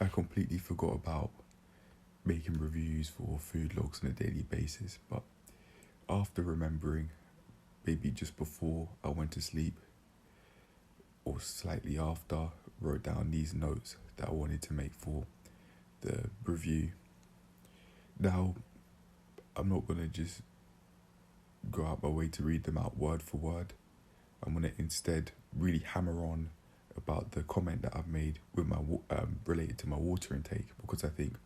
I completely forgot about making reviews for food logs on a daily basis, but after remembering, maybe just before I went to sleep or slightly after, wrote down these notes that I wanted to make for the review. Now, I'm not going to just go out my way to read them out word for word. I'm going to instead really hammer on about the comment that I've made with my related to my water intake, because I think,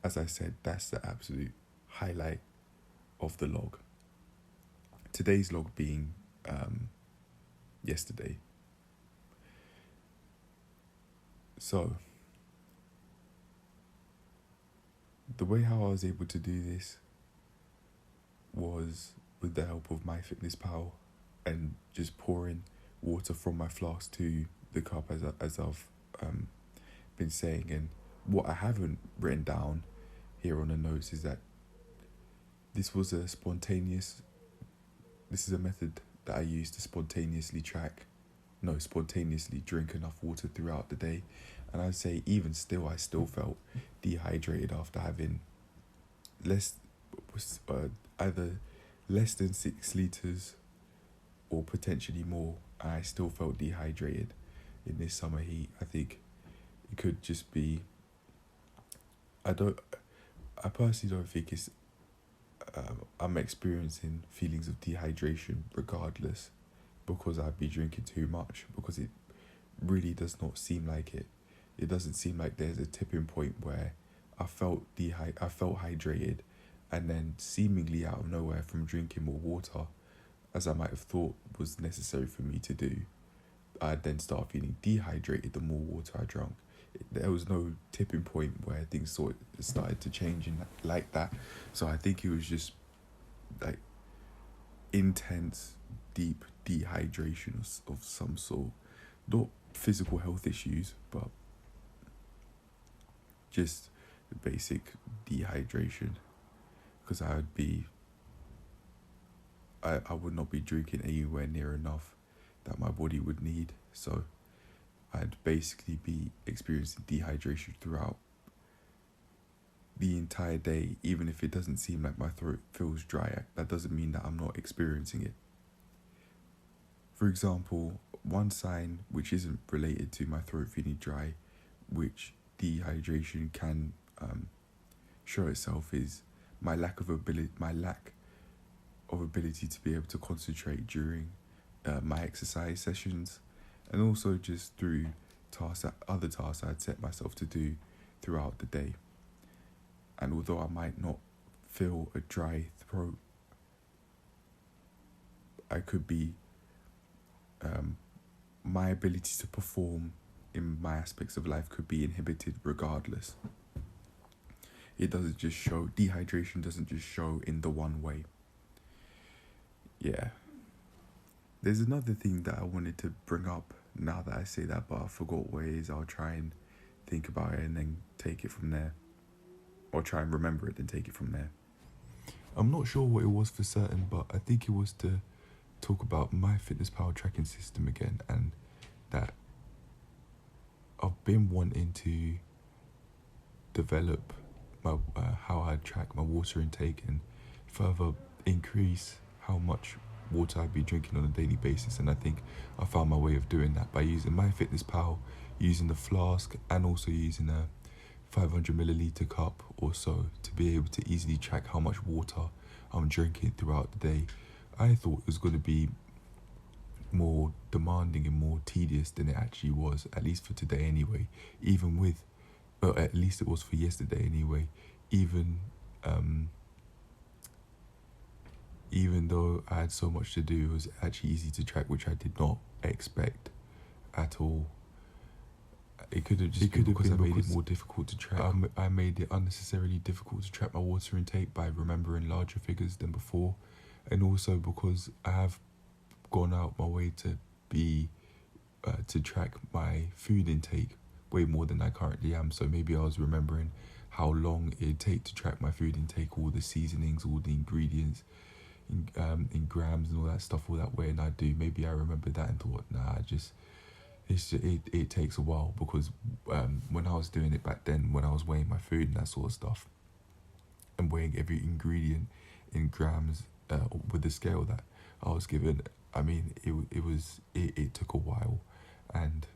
as I said, that's the absolute highlight of the log. Today's log being yesterday. So, the way how I was able to do this was with the help of MyFitnessPal and just pouring water from my flask to the cup as I've been saying. And what I haven't written down here on the notes is that this is a method that I use to spontaneously drink enough water throughout the day. And I'd say even still, I still felt dehydrated after having either less than 6 liters or potentially more. I still felt dehydrated in this summer heat. I think it could just be, I personally don't think it's, I'm experiencing feelings of dehydration regardless, because I'd be drinking too much, because it really does not seem like it. It doesn't seem like there's a tipping point where I felt hydrated, and then seemingly out of nowhere from drinking more water, as I might have thought was necessary for me to do, I'd then start feeling dehydrated the more water I drank. There was no tipping point where things sort of started to change like that. So I think it was just like intense, deep dehydration of some sort. Not physical health issues, but just the basic dehydration. Because I would not be drinking anywhere near enough that my body would need. So I'd basically be experiencing dehydration throughout the entire day. Even if it doesn't seem like my throat feels dry, that doesn't mean that I'm not experiencing it. For example, one sign which isn't related to my throat feeling dry, which dehydration can show itself, is my lack of ability to be able to concentrate during my exercise sessions, and also just through other tasks I'd set myself to do throughout the day. And although I might not feel a dry throat, I could be my ability to perform in my aspects of life could be inhibited regardless. Dehydration doesn't just show in the one way. Yeah. There's another thing that I wanted to bring up now that I say that, but I forgot what it is. I'll try and think about it and then take it from there. Or try and remember it and take it from there. I'm not sure what it was for certain, but I think it was to talk about MyFitnessPal tracking system again, and that I've been wanting to develop my how I track my water intake and further increase how much water I'd be drinking on a daily basis. And I think I found my way of doing that by using MyFitnessPal, using the flask, and also using a 500 milliliter cup or so to be able to easily track how much water I'm drinking throughout the day. I thought it was going to be more demanding and more tedious than it actually was, at least for today anyway. At least it was for yesterday anyway. Even though I had so much to do, it was actually easy to track, which I did not expect at all. It could have been because I made it more difficult to track. I made it unnecessarily difficult to track my water intake by remembering larger figures than before, and also because I have gone out my way to track my food intake way more than I currently am. So maybe I was remembering how long it'd take to track my food intake, all the seasonings, all the ingredients, in grams and all that stuff, all that way, and maybe I remembered that and thought, nah, just it takes a while because when I was doing it back then, when I was weighing my food and that sort of stuff, and weighing every ingredient in grams with the scale that I was given, I mean, it took a while, and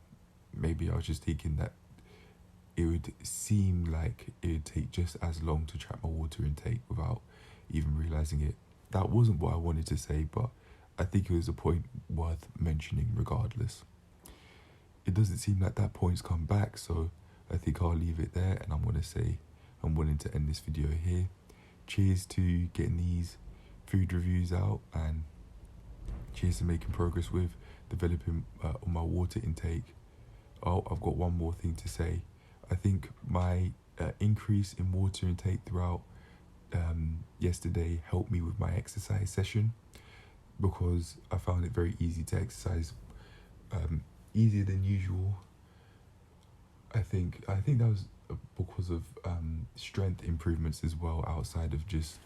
maybe I was just thinking that it would seem like it would take just as long to track my water intake without even realizing it. That wasn't what I wanted to say, but I think it was a point worth mentioning regardless. It doesn't seem like that point's come back, so I think I'll leave it there, and I'm going to say I'm willing to end this video here. Cheers to getting these food reviews out, and cheers to making progress with developing on my water intake. Oh, I've got one more thing to say. I think my increase in water intake throughout yesterday helped me with my exercise session, because I found it very easy to exercise, easier than usual. I think that was because of strength improvements as well, outside of just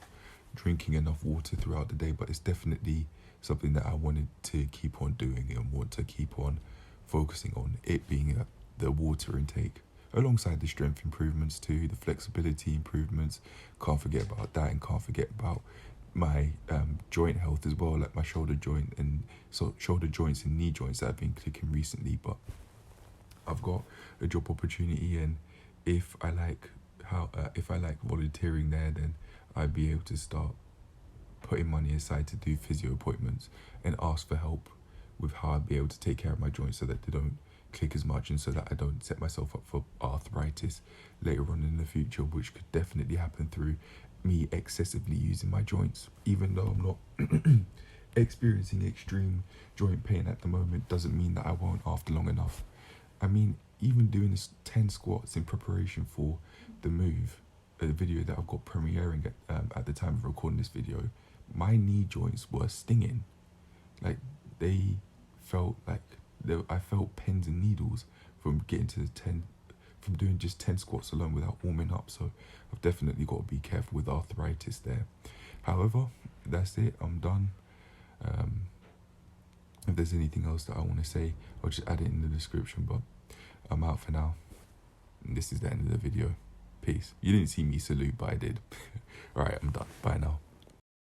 drinking enough water throughout the day. But it's definitely something that I wanted to keep on doing and want to keep on focusing on, it being the water intake, alongside the strength improvements too, the flexibility improvements. Can't forget about that, and can't forget about my joint health as well, like my shoulder joint and shoulder joints and knee joints that I've been clicking recently. But I've got a job opportunity, and if I like volunteering there, then I'd be able to start putting money aside to do physio appointments and ask for help with how I'd be able to take care of my joints so that they don't click as much, and so that I don't set myself up for arthritis later on in the future, which could definitely happen through me excessively using my joints. Even though I'm not experiencing extreme joint pain at the moment, doesn't mean that I won't after long enough. I mean, even doing 10 squats in preparation for the move, a video that I've got premiering at the time of recording this video, my knee joints were stinging. Like, they felt like I felt pins and needles from from doing just 10 squats alone without warming up. So I've definitely got to be careful with arthritis there. However, that's it. I'm done. If there's anything else that I want to say, I'll just add it in the description, but I'm out for now. And this is the end of the video. Peace. You didn't see me salute, but I did. Alright, I'm done. Bye now.